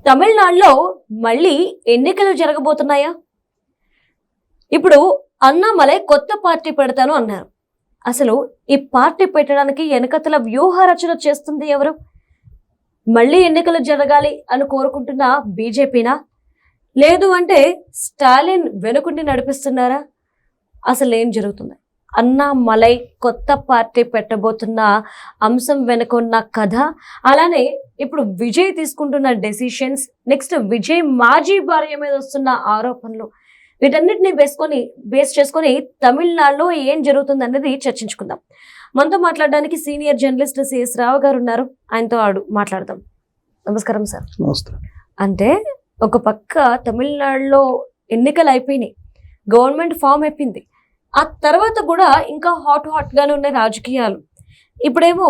తమిళనాడులో మళ్ళీ ఎన్నికలు జరగబోతున్నాయా? ఇప్పుడు అన్నామలై కొత్త పార్టీ పెడతాను అన్నారు. అసలు ఈ పార్టీ పెట్టడానికి వెనకతల వ్యూహ రచన చేస్తుంది ఎవరు? మళ్ళీ ఎన్నికలు జరగాలి అని కోరుకుంటున్న బీజేపీనా, లేదు అంటే స్టాలిన్ వెనుకుండి నడిపిస్తున్నారా? అసలు ఏం జరుగుతుంది? అన్నామలై కొత్త పార్టీ పెట్టబోతున్న అంశం వెనుక ఉన్న కథ, అలానే ఇప్పుడు విజయ్ తీసుకుంటున్న డెసిషన్స్, నెక్స్ట్ విజయ్ మాజీ భార్య మీద వస్తున్న ఆరోపణలు, వీటన్నిటిని బేస్ చేసుకొని తమిళనాడులో ఏం జరుగుతుంది అనేది చర్చించుకుందాం. మనతో మాట్లాడడానికి సీనియర్ జర్నలిస్ట్ సిఎస్ రావు గారు ఉన్నారు. ఆయనతో మాట్లాడదాం. నమస్కారం సార్. నమస్తే. అంటే ఒక పక్క తమిళనాడులో ఎన్నికలు అయిపోయినాయి, గవర్నమెంట్ ఫామ్ అయిపోయింది. ఆ తర్వాత కూడా ఇంకా హాట్ గానే ఉన్నాయి రాజకీయాలు. ఇప్పుడేమో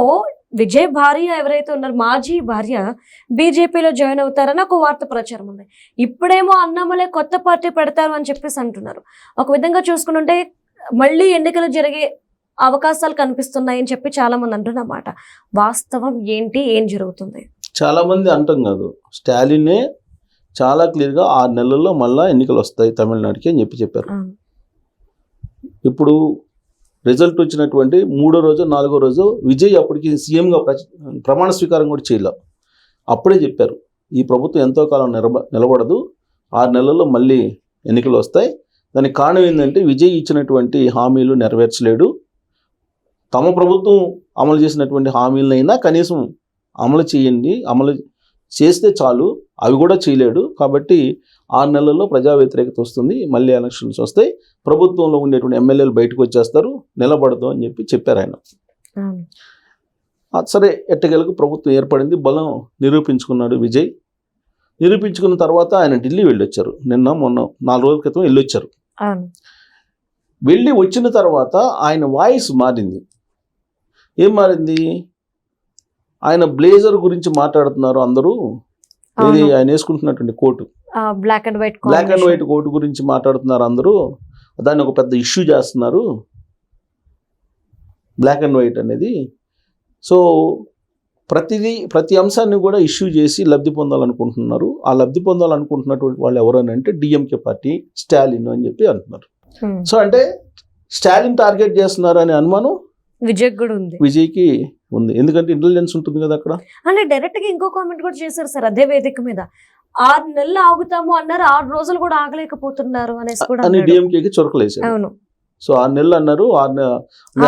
విజయ్ భార్య ఎవరైతే ఉన్నారో, మాజీ భార్య బీజేపీలో జాయిన్ అవుతారని ఒక వార్త ప్రచారం ఉంది. ఇప్పుడేమో అన్నామలై కొత్త పార్టీ పెడతారు అని చెప్పేసి అంటున్నారు. ఒక విధంగా చూసుకుంటుంటే మళ్ళీ ఎన్నికలు జరిగే అవకాశాలు కనిపిస్తున్నాయి అని చెప్పి చాలా మంది అంటున్నమాట. వాస్తవం ఏంటి? ఏం జరుగుతుంది? చాలా మంది అంటాం కాదు, స్టాలినే చాలా క్లియర్గా 6 నెలల్లో మళ్ళీ ఎన్నికలు వస్తాయి తమిళనాడుకి అని చెప్పారు. ఇప్పుడు రిజల్ట్ వచ్చినటువంటి 3వ రోజు 4వ రోజు విజయ్ అప్పటికి సీఎంగా ప్రమాణ స్వీకారం కూడా చేయలే. అప్పుడే చెప్పారు, ఈ ప్రభుత్వం ఎంతో కాలం నిలబడదు, 6 నెలల్లో మళ్ళీ ఎన్నికలు వస్తాయి. దానికి కారణం ఏంటంటే విజయ్ ఇచ్చినటువంటి హామీలు నెరవేర్చలేడు. తమ ప్రభుత్వం అమలు చేసినటువంటి హామీలనైనా కనీసం అమలు చేయండి, అమలు చేస్తే చాలు, అవి కూడా చేయలేడు. కాబట్టి 6 నెలల్లో ప్రజా వ్యతిరేకత వస్తుంది, మళ్ళీ ఎలక్షన్స్ వస్తాయి, ప్రభుత్వంలో ఉండేటువంటి ఎమ్మెల్యేలు బయటకు వచ్చేస్తారు, నిలబడదు అని చెప్పారు ఆయన. సరే, ఎట్టగలకు ప్రభుత్వం ఏర్పడింది, బలం నిరూపించుకున్నాడు విజయ్. నిరూపించుకున్న తర్వాత ఆయన ఢిల్లీ వెళ్ళొచ్చారు. మొన్న 4 రోజుల క్రితం వెళ్ళొచ్చారు. వెళ్ళి వచ్చిన తర్వాత ఆయన వాయిస్ మారింది. ఏం మారింది? ఆయన బ్లేజర్ గురించి మాట్లాడుతున్నారు అందరూ. ఇది ఆయన వేసుకుంటున్నటువంటి coat, black and white coat గురించి మాట్లాడుతున్నారు అందరూ. దాన్ని ఒక పెద్ద ఇష్యూ చేస్తున్నారు, బ్లాక్ అండ్ వైట్ అనేది. సో ప్రతి అంశాన్ని కూడా ఇష్యూ చేసి లబ్ధి పొందాలనుకుంటున్నారు. ఆ లబ్ధి పొందాలనుకుంటున్నటువంటి వాళ్ళు ఎవరని అంటే డిఎంకే పార్టీ, స్టాలిన్ అని చెప్పి అంటున్నారు. సో అంటే స్టాలిన్ టార్గెట్ చేస్తున్నారు అనే అనుమానం విజయ్కి ఉంది. ఎందుకంటే ఇంటెలిజెన్స్ ఉంటుంది కదా అక్కడ. అంటే డైరెక్ట్ గా ఇంకో కామెంట్ కూడా చేశారు సార్ అదే వేదిక మీద, 6 నెలలు ఆగుతాము అన్నారు, 6 రోజులు కూడా ఆగలేకపోతున్నారు అని డిఎంకేకి చొరకలేసారు. అవును. సో 6 నెలలు అన్నారు,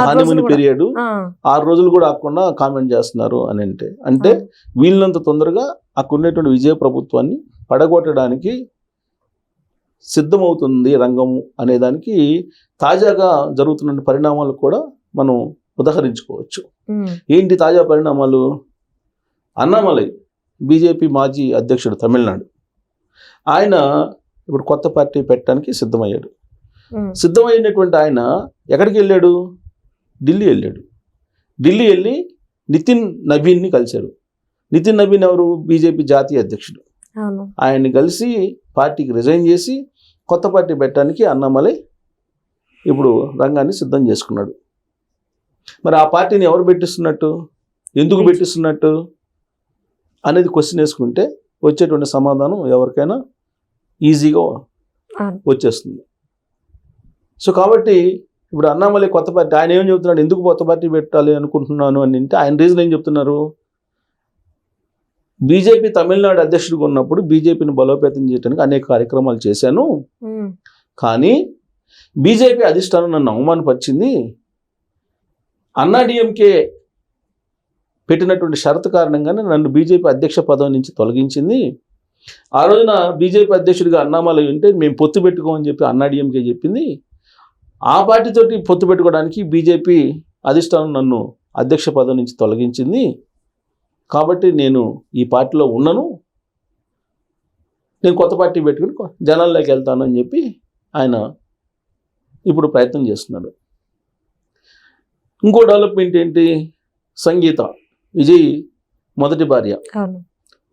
హానిమూన్ పీరియడ్, 6 రోజులు కూడా ఆగకుండా కామెంట్ చేస్తున్నారు అని అంటే వీళ్ళంత తొందరగా అక్కడ ఉండేటువంటి విజయ ప్రభుత్వాన్ని పడగొట్టడానికి సిద్ధమవుతుంది రంగం అనేదానికి తాజాగా జరుగుతున్న పరిణామాలు కూడా మనం ఉదహరించుకోవచ్చు. ఏంటి తాజా పరిణామాలు? అన్నామలై బీజేపీ మాజీ అధ్యక్షుడు తమిళనాడు, ఆయన ఇప్పుడు కొత్త పార్టీ పెట్టడానికి సిద్ధమయ్యాడు. సిద్ధమైనటువంటి ఆయన ఎక్కడికి వెళ్ళాడు? ఢిల్లీ వెళ్ళాడు. ఢిల్లీ వెళ్ళి నితిన్ నబీన్ని కలిశాడు. నితిన్ నబీన్ ఎవరు? బీజేపీ జాతీయ అధ్యక్షుడు. ఆయన్ని కలిసి పార్టీకి రిజైన్ చేసి కొత్త పార్టీ పెట్టడానికి అన్నామలై ఇప్పుడు రంగాన్ని సిద్ధం చేసుకున్నాడు. మరి ఆ పార్టీని ఎవరు పెట్టిస్తున్నట్టు, ఎందుకు పెట్టిస్తున్నట్టు అనేది క్వశ్చన్ వేసుకుంటే వచ్చేటువంటి సమాధానం ఎవరికైనా ఈజీగా వచ్చేస్తుంది. సో కాబట్టి ఇప్పుడు అన్నామలై కొత్త పార్టీ, ఆయన ఏం చెబుతున్నాడు, ఎందుకు కొత్త పార్టీ పెట్టాలి అనుకుంటున్నాను అని అంటే ఆయన రీజన్ ఏం చెప్తున్నారు? బీజేపీ తమిళనాడు అధ్యక్షుడిగా ఉన్నప్పుడు బీజేపీని బలోపేతం చేయడానికి అనేక కార్యక్రమాలు చేశాను, కానీ బీజేపీ అధిష్టానం నన్ను అవమానపరిచింది. అన్నాడీఎంకే పెట్టినటువంటి షరతు కారణంగానే నన్ను బీజేపీ అధ్యక్ష పదవి నుంచి తొలగించింది. ఆ రోజున బీజేపీ అధ్యక్షుడిగా అన్నామలై ఉంటే మేము పొత్తు పెట్టుకోమని చెప్పి అన్నాడీఎంకే చెప్పింది. ఆ పార్టీతోటి పొత్తు పెట్టుకోవడానికి బీజేపీ అధిష్టానం నన్ను అధ్యక్ష పదవి నుంచి తొలగించింది. కాబట్టి నేను ఈ పార్టీలో ఉండను, నేను కొత్త పార్టీ పెట్టుకుని జనాల్లోకి వెళ్తాను అని చెప్పి ఆయన ఇప్పుడు ప్రయత్నం చేస్తున్నాడు. ఇంకో డెవలప్మెంట్ ఏంటి? సంగీత, విజయ్ మొదటి భార్య,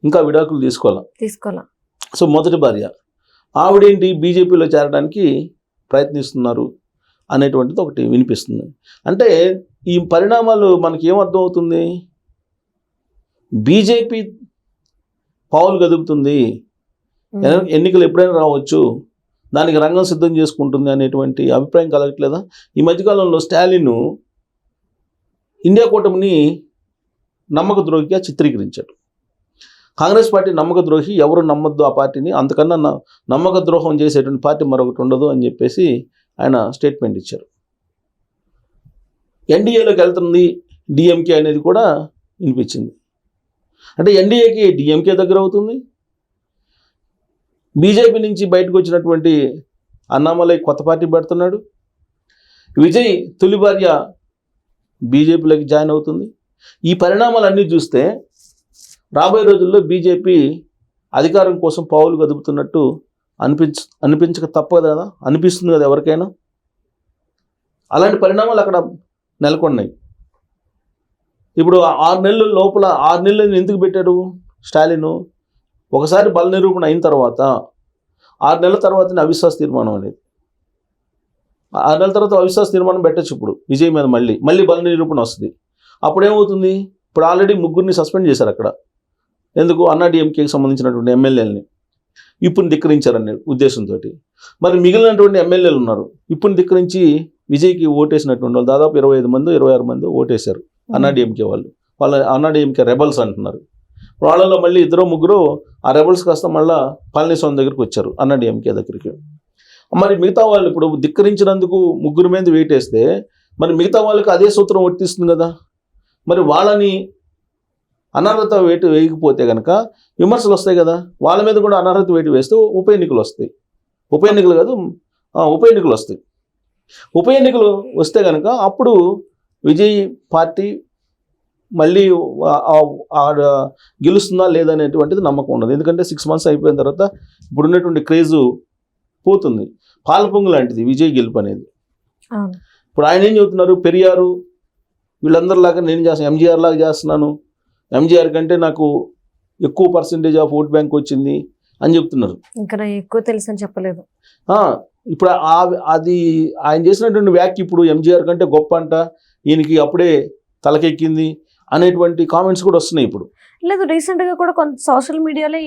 ఇంకా విడాకులు తీసుకోవాలా. సో మొదటి భార్య ఆవిడేంటి బీజేపీలో చేరడానికి ప్రయత్నిస్తున్నారు అనేటువంటిది ఒకటి వినిపిస్తుంది. అంటే ఈ పరిణామాలు మనకి ఏమర్థం అవుతుంది? బీజేపీ పావులు కదుపుతుంది, ఎన్నికలు ఎప్పుడైనా రావచ్చు, దానికి రంగం సిద్ధం చేసుకుంటుంది అనేటువంటి అభిప్రాయం కలగట్లేదా? ఈ మధ్యకాలంలో స్టాలిన్ ఇండియా కూటమిని నమ్మక ద్రోహిగా చిత్రీకరించాడు. కాంగ్రెస్ పార్టీ నమ్మక ద్రోహి, ఎవరు నమ్మొద్దు ఆ పార్టీని, అంతకన్నా నమ్మక ద్రోహం చేసేటువంటి పార్టీ మరొకటి ఉండదు అని చెప్పేసి ఆయన స్టేట్మెంట్ ఇచ్చారు. ఎన్డీఏలోకి వెళ్తుంది డిఎంకే అనేది కూడా వినిపించింది. అంటే ఎన్డీఏకి డిఎంకే దగ్గర అవుతుంది. బీజేపీ నుంచి బయటకు వచ్చినటువంటి అన్నామలై కొత్త పార్టీ పెడుతున్నాడు. విజయ్ తొలి భార్య బీజేపీలోకి జాయిన్ అవుతుంది. ఈ పరిణామాలన్నీ చూస్తే రాబోయే రోజుల్లో బీజేపీ అధికారం కోసం పావులు కదుపుతున్నట్టు అనిపించక తప్పదు కదా, అనిపిస్తుంది కదా ఎవరికైనా. అలాంటి పరిణామాలు అక్కడ నెలకొన్నాయి. ఇప్పుడు 6 నెలల లోపల 6 నెలలు ఎందుకు పెట్టాడు స్టాలిన్? ఒకసారి బల నిరూపణ అయిన తర్వాత 6 నెలల తర్వాతనే అవిశ్వాస తీర్మానం అనేది. 6 నెలల తర్వాత అవిశ్వాస తీర్మానం పెట్టచ్చు. ఇప్పుడు విజయ్ మీద మళ్ళీ బల నిరూపణ వస్తుంది. అప్పుడు ఏమవుతుంది? ఇప్పుడు ఆల్రెడీ 3 సస్పెండ్ చేశారు అక్కడ. ఎందుకు? అన్నాడీఎంకేకి సంబంధించినటువంటి ఎమ్మెల్యేలని ఇప్పుడు ధిక్కరించారనే ఉద్దేశంతో. మరి మిగిలినటువంటి ఎమ్మెల్యేలు ఉన్నారు, ఇప్పుడు ధిక్కరించి విజయ్కి ఓటేసినటువంటి వాళ్ళు దాదాపు 25 మంది 26 మంది ఓటేశారు అన్నాడీఎంకే వాళ్ళు అన్నాడీఎంకే రెబల్స్ అంటున్నారు. వాళ్ళలో మళ్ళీ 2-3 ఆ రెబల్స్ కాస్త మళ్ళీ పళనిస్వామి దగ్గరికి వచ్చారు, అన్నాడీఎంకే దగ్గరికి. మరి మిగతా వాళ్ళు ఇప్పుడు ధిక్కరించినందుకు 3 మీద వేటేస్తే మరి మిగతా వాళ్ళకి అదే సూత్రం వర్తిస్తుంది కదా. మరి వాళ్ళని అనర్హత వేటు వేయకపోతే కనుక విమర్శలు వస్తాయి కదా, వాళ్ళ మీద కూడా అనర్హత వేటు వేస్తే ఉప ఎన్నికలు వస్తాయి. ఉప ఎన్నికలు వస్తాయి. ఉప ఎన్నికలు వస్తే కనుక అప్పుడు విజయ్ పార్టీ మళ్ళీ గెలుస్తుందా లేదనేటువంటిది నమ్మకం ఉండదు. ఎందుకంటే 6 months అయిపోయిన తర్వాత ఇప్పుడు ఉన్నటువంటి క్రేజు పోతుంది. పాలపొంగు లాంటిది విజయ్ గెలుపు అనేది. ఇప్పుడు ఆయన ఏం చెబుతున్నారు? పెరియారు వీళ్ళందరిలాగా నేను చేస్తాను, ఎంజీఆర్ లాగా చేస్తున్నాను, ఎంజీఆర్ కంటే నాకు ఎక్కువ పర్సెంటేజ్ ఆఫ్ ఓట్ బ్యాంక్ వచ్చింది అని చెప్తున్నారు. ఇంకా ఎక్కువ తెలుసు అని చెప్పలేదు. ఇప్పుడు అది ఆయన చేసినటువంటి వ్యాఖ్య ఇప్పుడు ఎంజీఆర్ కంటే గొప్ప అంట, ఈయనకి అప్పుడే తలకెక్కింది అనేటువంటి కామెంట్స్ కూడా వస్తున్నాయి. ఇప్పుడు లేదు, రీసెంట్గా కూడా కొంత సోషల్ మీడియాలో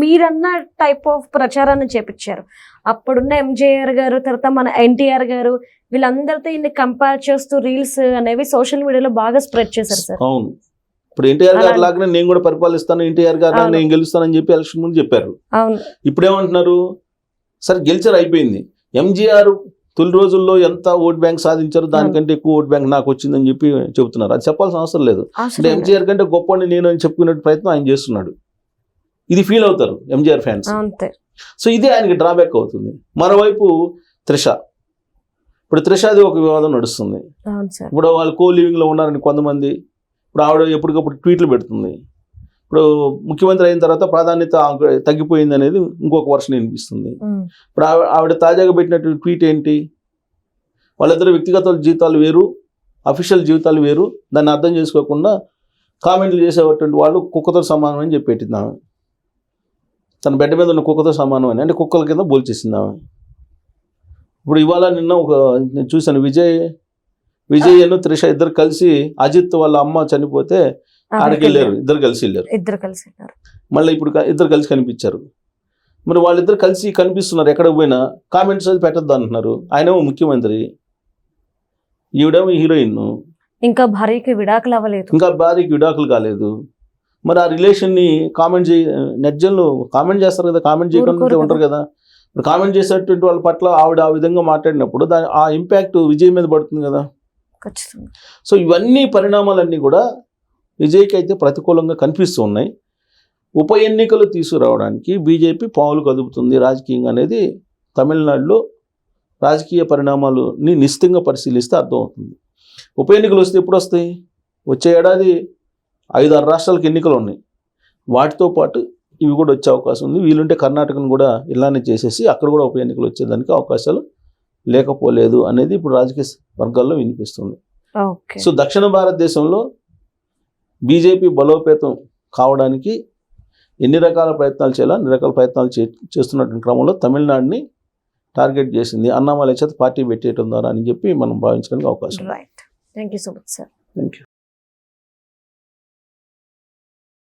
మీరన్న టైప్ ఆఫ్ ప్రచారాన్ని చేపించారు. అప్పుడున్న ఎంజేఆర్ గారు, తర్వాత మన ఎన్టీఆర్ గారు, వీళ్ళందరితో ఇన్ని కంపేర్ చేస్తూ రీల్స్ అనేవి సోషల్ మీడియాలో బాగా స్ప్రెడ్ చేశారు సార్. అవును, ఇప్పుడు ఎన్టీఆర్ గారి లాగానే నేను కూడా పరిపాలిస్తాను, ఎన్టీఆర్ గారు లాగా నేను గెలుస్తానని చెప్పి ఎలక్షన్ ముందు చెప్పారు. ఇప్పుడు ఏమంటున్నారు? సరే గెలిచారు, అయిపోయింది. ఎంజీఆర్ తొలి రోజుల్లో ఎంత ఓట్ బ్యాంక్ సాధించారు, దానికంటే ఎక్కువ ఓట్ బ్యాంక్ నాకు వచ్చిందని చెప్పి చెబుతున్నారు. అది చెప్పాల్సిన అవసరం లేదు. అంటే ఎంజీఆర్ కంటే గొప్పని నేను అని చెప్పుకునే ప్రయత్నం ఆయన చేస్తున్నాడు. ఇది ఫీల్ అవుతారు ఎంజీఆర్ ఫ్యాన్స్. సో ఇదే ఆయనకి డ్రాబ్యాక్ అవుతుంది. మరోవైపు త్రిష, ఇప్పుడు త్రిషది ఒక వివాదం నడుస్తుంది. ఇప్పుడు వాళ్ళు కో లివింగ్లో ఉన్నారని కొంతమంది, ఇప్పుడు ఆవిడ ఎప్పటికప్పుడు ట్వీట్లు పెడుతుంది. ఇప్పుడు ముఖ్యమంత్రి అయిన తర్వాత ప్రాధాన్యత తగ్గిపోయింది అనేది ఇంకొక వర్షన్ వినిపిస్తుంది. ఇప్పుడు ఆవిడ తాజాగా పెట్టినటువంటి ట్వీట్ ఏంటి? వాళ్ళిద్దరు వ్యక్తిగత జీవితాలు వేరు, అఫీషియల్ జీవితాలు వేరు, దాన్ని అర్థం చేసుకోకుండా కామెంట్లు చేసేటువంటి వాళ్ళు కుక్కతో సమానం అని చెప్పి పెట్టింది ఆమె. తన బిడ్డ మీద ఉన్న కుక్కతో సమానం అని, అంటే కుక్కల కింద బోల్చేసింది ఆమె. ఇప్పుడు ఇవాళ నిన్న నేను చూశాను, విజయ్ త్రిష ఇద్దరు కలిసి అజిత్ వాళ్ళ అమ్మ చనిపోతే ఆడికి వెళ్ళారు, ఇద్దరు కలిసి వెళ్ళారు. మళ్ళీ ఇప్పుడు ఇద్దరు కలిసి కనిపించారు. మరి వాళ్ళిద్దరు కలిసి కనిపిస్తున్నారు, ఎక్కడికి పోయినా కామెంట్స్ అది పెట్టద్దు అంటున్నారు. ఆయనేమో ముఖ్యమంత్రి, ఈవిడేమో హీరోయిన్, ఇంకా భార్యకి విడాకులు కాలేదు. మరి ఆ రిలేషన్ని కామెంట్ నెట్జన్లు కామెంట్ చేస్తారు కదా, కామెంట్ చేయకుండా ఉంటారు కదా. ఇప్పుడు కామెంట్ చేసేటువంటి వాళ్ళ పట్ల ఆవిడ ఆ విధంగా మాట్లాడినప్పుడు ఆ ఇంపాక్ట్ విజయ్ మీద పడుతుంది కదా. సో ఇవన్నీ పరిణామాలన్నీ కూడా విజయ్కి అయితే ప్రతికూలంగా కనిపిస్తూ ఉన్నాయి. ఉప ఎన్నికలు తీసుకురావడానికి బీజేపీ పావులు కదుపుతుంది రాజకీయంగా అనేది తమిళనాడులో రాజకీయ పరిణామాలని నిశ్చితంగా పరిశీలిస్తే అర్థమవుతుంది. ఉప ఎన్నికలు వస్తే ఎప్పుడు వస్తాయి? వచ్చే ఏడాది 5-6 రాష్ట్రాలకు ఎన్నికలు ఉన్నాయి. వాటితో పాటు ఇవి కూడా వచ్చే అవకాశం ఉంది. వీలుంటే కర్ణాటకను కూడా ఇలానే చేసేసి అక్కడ కూడా ఉప ఎన్నికలు వచ్చేదానికి అవకాశాలు లేకపోలేదు అనేది ఇప్పుడు రాజకీయ వర్గాల్లో వినిపిస్తుంది. సో దక్షిణ భారతదేశంలో బీజేపీ బలోపేతం కావడానికి ఎన్ని రకాల ప్రయత్నాలు చేయాలో అన్ని రకాల ప్రయత్నాలు చేస్తున్నటువంటి క్రమంలో తమిళనాడుని టార్గెట్ చేసింది అన్నామలై చేత పార్టీ పెట్టేయడం ద్వారా అని చెప్పి మనం భావించడానికి అవకాశం. Thank you so much sir. Thank you.